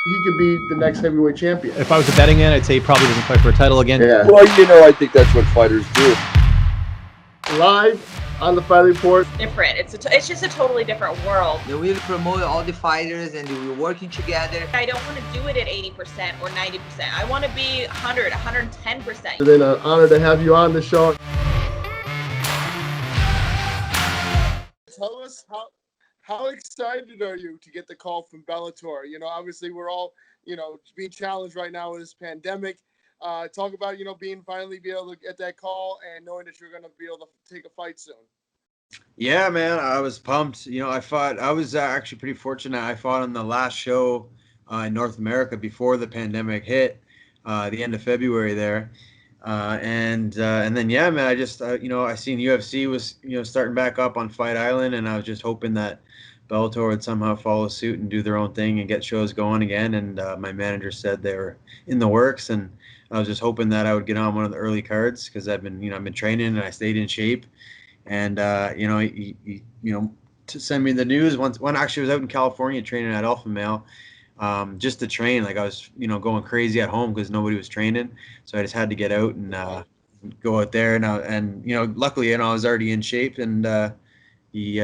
he could be the next heavyweight champion. If I was a betting man, I'd say he probably doesn't fight for a title again. Yeah. Well, I think that's what fighters do. Live on the Fightlete Report. Different. It's just a totally different world. They will promote all the fighters and they will working together. I don't want to do it at 80% or 90%. I want to be 100, 110%. It's been an honor to have you on the show. Tell us how excited are you to get the call from Bellator? You know, obviously we're all, being challenged right now with this pandemic. Talk about, being finally be able to get that call and knowing that you're going to be able to take a fight soon. Yeah, man, I was pumped. I was actually pretty fortunate. I fought on the last show in North America before the pandemic hit, the end of February there. And then, yeah, man, I just, I seen UFC was, starting back up on Fight Island, and I was just hoping that Bellator would somehow follow suit and do their own thing and get shows going again. And my manager said they were in the works, and I was just hoping that I would get on one of the early cards because I've been training and I stayed in shape. And to send me the news when actually I was out in California training at Alpha Male, just to train. Like I was, going crazy at home because nobody was training, so I just had to get out and go out there. And luckily, I was already in shape, and he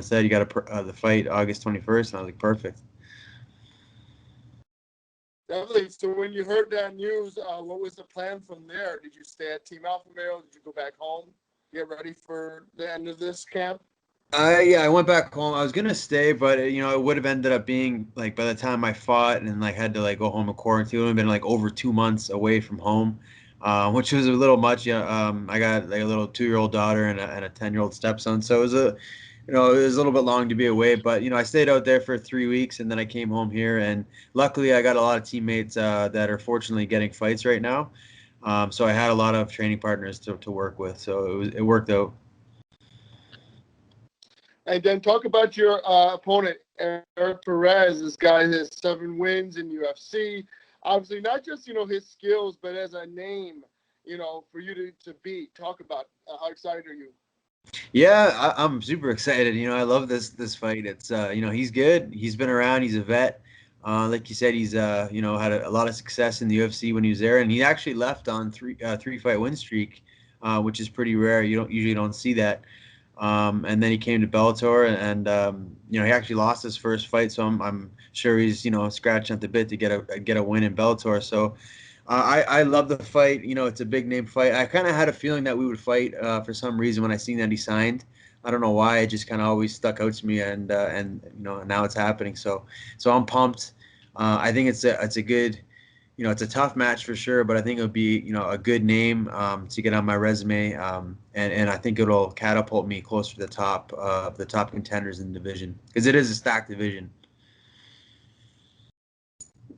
said you got the fight August 21st, and I was like, perfect. Definitely. So when you heard that news, what was the plan from there? Did you stay at Team Alpha Male? Did you go back home, get ready for the end of this camp? I went back home. I was gonna stay, but it would have ended up being like by the time I fought and had to go home and quarantine, it would have been over 2 months away from home, which was a little much. I got a little 2-year-old daughter and a 10-year-old stepson, so it was it was a little bit long to be away. But I stayed out there for 3 weeks, and then I came home here, and luckily I got a lot of teammates that are fortunately getting fights right now. So I had a lot of training partners to work with, so it worked out. And then talk about your opponent, Erik Perez. This guy has 7 wins in UFC. Obviously, not just, his skills, but as a name, for you to beat. Talk about how excited are you? Yeah, I'm super excited. I love this fight. It's he's good. He's been around. He's a vet. Like you said, he's had a lot of success in the UFC when he was there, and he actually left on three fight win streak, which is pretty rare. You usually don't see that. And then he came to Bellator, and he actually lost his first fight, so I'm sure he's scratching at the bit to get a win in Bellator. So I love the fight. It's a big name fight. I kind of had a feeling that we would fight for some reason when I seen that he signed. I don't know why. It just kind of always stuck out to me, and now it's happening. So I'm pumped. I think it's a good. It's a tough match for sure, but I think it'll be, a good name to get on my resume, and I think it'll catapult me closer to the top of the top contenders in the division because it is a stacked division.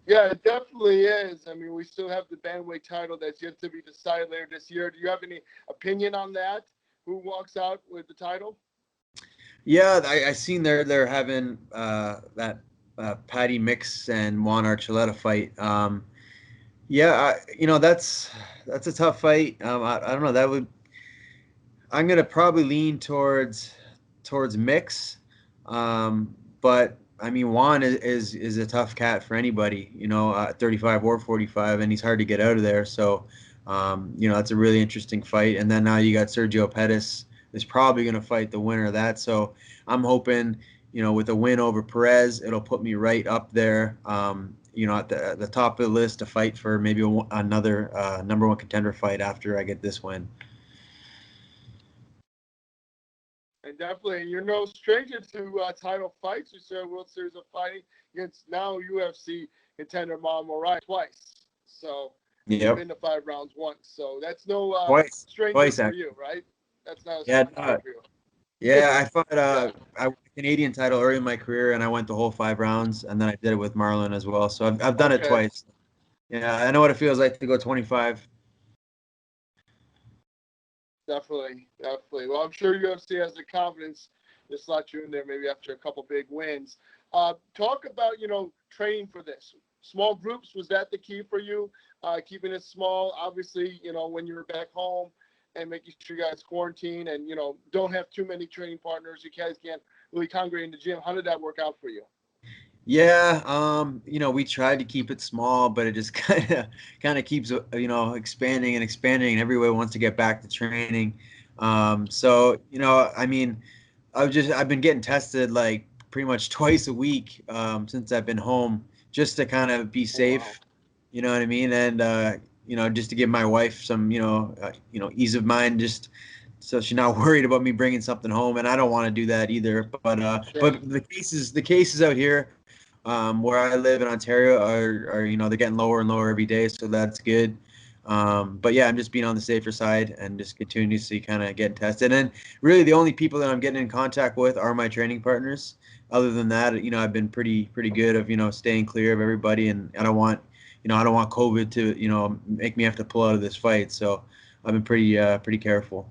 Yeah, it definitely is. I mean, we still have the Bantamweight title that's yet to be decided later this year. Do you have any opinion on that? Who walks out with the title? Yeah, I seen they're having that Patty Mix and Juan Archuleta fight. Yeah, that's a tough fight. I don't know. I'm gonna probably lean towards Mix, but I mean Juan is a tough cat for anybody. 35 or 45, and he's hard to get out of there. So, that's a really interesting fight. And then now you got Sergio Pettis is probably gonna fight the winner of that. So I'm hoping, with a win over Perez, it'll put me right up there. At the top of the list to fight for maybe another number 1 contender fight after I get this win. And definitely, you're no stranger to title fights. You said World Series of Fighting against now UFC contender Moraes twice. So you've been to 5 rounds once. So that's no stranger for you, right? That's not a stranger for you. Yeah, I fought a Canadian title early in my career, and I went the whole 5 rounds, and then I did it with Marlon as well. So I've done it twice. Yeah, I know what it feels like to go 25. Definitely. Well, I'm sure UFC has the confidence to slot you in there maybe after a couple big wins. Talk about, training for this. Small groups, was that the key for you? Keeping it small, obviously, when you're back home, and making sure you guys quarantine and, don't have too many training partners. You guys can't really congregate in the gym. How did that work out for you? Yeah, you know, we tried to keep it small, but it just kind of keeps you know, expanding and expanding, and everyone wants to get back to training. So you know, I mean, I've been getting tested like pretty much twice a week since I've been home, just to kind of be Oh, wow. safe. You know what I mean? And you know, just to give my wife some you know, ease of mind, just so she's not worried about me bringing something home. And I don't want to do that either. Sure. But the cases out here where I live in Ontario are, you know, they're getting lower and lower every day, so that's good. But yeah, I'm just being on the safer side and just continuously kind of getting tested. And really, the only people that I'm getting in contact with are my training partners. Other than that, you know, I've been pretty good of, you know, staying clear of everybody, and I don't want COVID to, you know, make me have to pull out of this fight. So I've been pretty careful.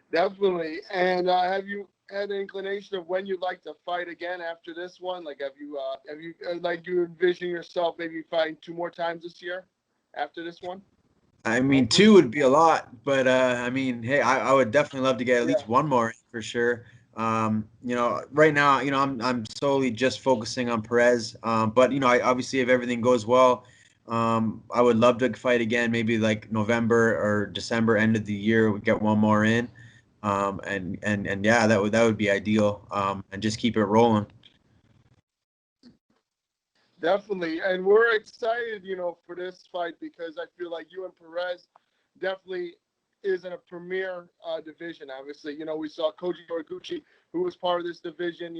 Definitely. And have you had an inclination of when you'd like to fight again after this one? Like, have you like you envision yourself maybe fighting 2 more times this year after this one? I mean, Hopefully. two would be a lot, but I mean, hey, I would definitely love to get at Yeah. least one more for sure. You know, right now, you know, I'm solely just focusing on Perez. But you know, I obviously, if everything goes well, I would love to fight again, maybe like November or December, end of the year, we get one more in. And yeah, that would be ideal. And just keep it rolling. Definitely. And we're excited, for this fight because I feel like you and Perez definitely is in a premier division. Obviously, we saw Koji Horiguchi, who was part of this division,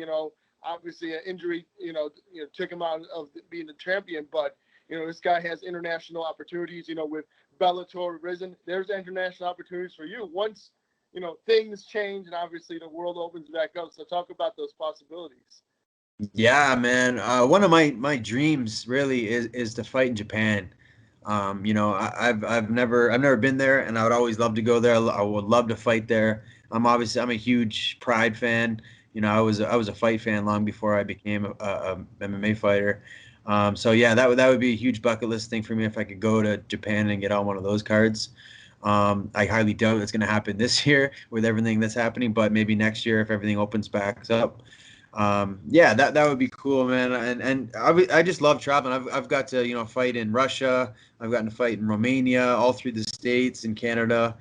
obviously an injury, took him out of being the champion. But, this guy has international opportunities, with Bellator risen. There's international opportunities for you once, things change and obviously the world opens back up. So talk about those possibilities. Yeah, man. One of my dreams really is to fight in Japan. You know, I've never been there, and I would always love to go there. I would love to fight there. I'm a huge Pride fan. You know, I was a fight fan long before I became a MMA fighter. So yeah, that would be a huge bucket list thing for me if I could go to Japan and get on one of those cards. I highly doubt it's going to happen this year with everything that's happening, but maybe next year if everything opens back up. Yeah, that would be cool, man. And I just love traveling. I've got to, you know, fight in Russia. I've gotten to fight in Romania, all through the States and Canada.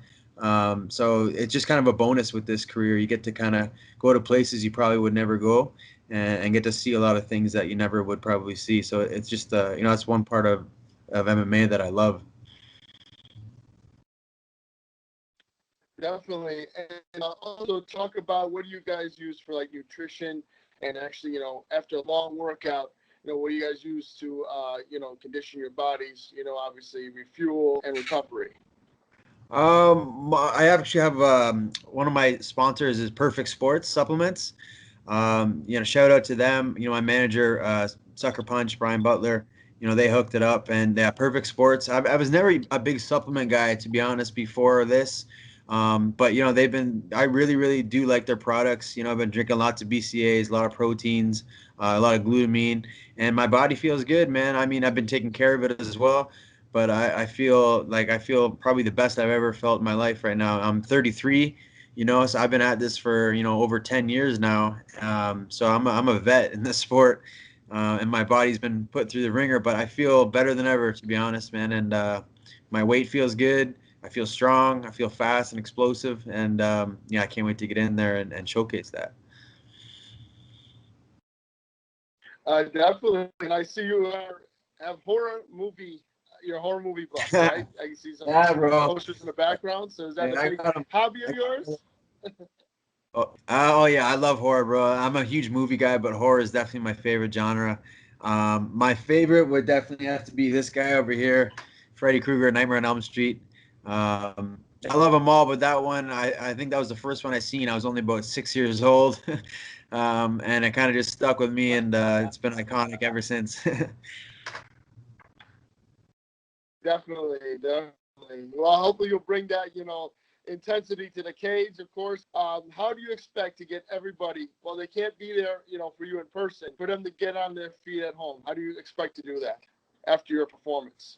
So it's just kind of a bonus with this career. You get to kind of go to places you probably would never go, and get to see a lot of things that you never would probably see. So it's just, you know, that's one part of MMA that I love. Definitely. And also talk about what do you guys use for like nutrition and actually, after a long workout, what do you guys use to, condition your bodies, obviously refuel and recovery. I actually have one of my sponsors is Perfect Sports Supplements. You know, shout out to them. You know, my manager, Sucker Punch, Brian Butler. You know, they hooked it up, and yeah, Perfect Sports. I was never a big supplement guy, to be honest, before this. But you know, I really do like their products. You know, I've been drinking lots of BCAAs, a lot of proteins, a lot of glutamine, and my body feels good, man. I mean, I've been taking care of it as well. But I feel probably the best I've ever felt in my life right now. I'm 33, you know, so I've been at this for, you know, over 10 years now. So I'm a vet in this sport, and my body's been put through the ringer, but I feel better than ever, to be honest, man. And my weight feels good. I feel strong. I feel fast and explosive. And yeah, I can't wait to get in there and showcase that. Definitely. And I see you have you're a horror movie buff, right? I can see some Yeah, bro. posters in the background. So is that Yeah, a I big got 'em. hobby of yours? Oh yeah, I love horror, bro. I'm a huge movie guy, but horror is definitely my favorite genre. My favorite would definitely have to be this guy over here, Freddy Krueger, Nightmare on Elm Street. I love them all, but that one, I think that was the first one I seen. I was only about 6 years old, and it kind of just stuck with me, and it's been iconic ever since. Definitely. Well, hopefully you'll bring that, intensity to the cage, of course. How do you expect to get everybody, well, they can't be there, for you in person, for them to get on their feet at home? How do you expect to do that after your performance?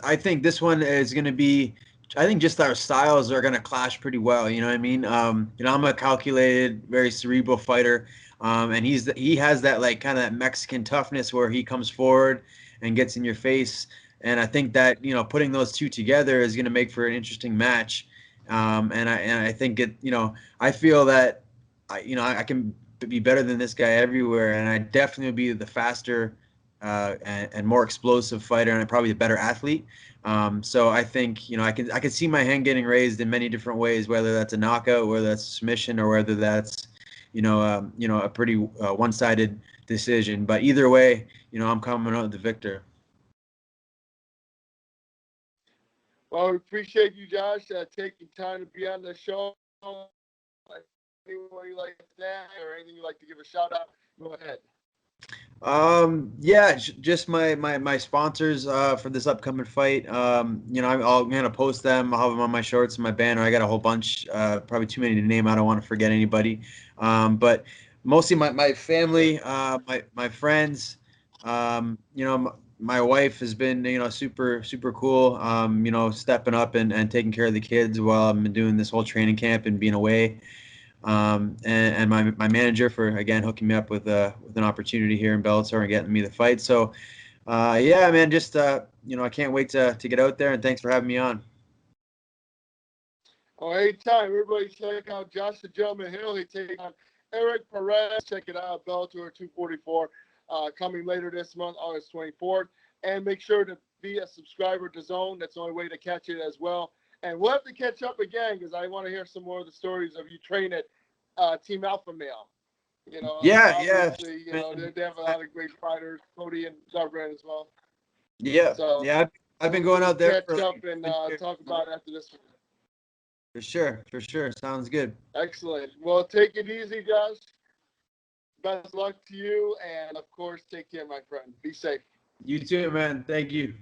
I think this one is going to be. I think just our styles are going to clash pretty well. You know what I mean? You know, I'm a calculated, very cerebral fighter. And he has that like kind of that Mexican toughness where he comes forward and gets in your face. And I think that, you know, putting those two together is going to make for an interesting match. And I think it, you know, I feel that I can be better than this guy everywhere, and I definitely will be the faster and more explosive fighter, and probably a better athlete. So I think, you know, I can see my hand getting raised in many different ways, whether that's a knockout, whether that's a submission, or whether that's, you know, a pretty one-sided decision. But either way, you know, I'm coming out the victor. Well, we appreciate you, Josh, taking time to be on the show. Anyone you like that, or anything you'd like to give a shout out, go ahead. Yeah, just my sponsors for this upcoming fight. You know, I'm gonna post them. I'll have them on my shorts and my banner. I got a whole bunch, probably too many to name. I don't want to forget anybody. But mostly my family, my friends. You know, my wife has been, you know, super cool. You know, stepping up and taking care of the kids while I've been doing this whole training camp and being away. And my manager for, again, hooking me up with an opportunity here in Bellator and getting me the fight. So yeah, man, just you know, I can't wait to get out there, and thanks for having me on. Oh, anytime. Everybody check out Josh the Gentleman Hill. He takes on Erik Perez. Check it out, Bellator 244, coming later this month, August 24th. And make sure to be a subscriber to Zone. That's the only way to catch it as well. And we'll have to catch up again because I want to hear some more of the stories of you training at Team Alpha Male. You know, Yeah, obviously, you know, they have a lot of great fighters, Cody and Garbrandt as well. yeah, So yeah. I've been going out there catch up and talk about it after this one. for sure. Sounds good. Excellent. Well, take it easy, Josh. Best luck to you, and of course, take care, my friend. Be safe. You too, man. Thank you.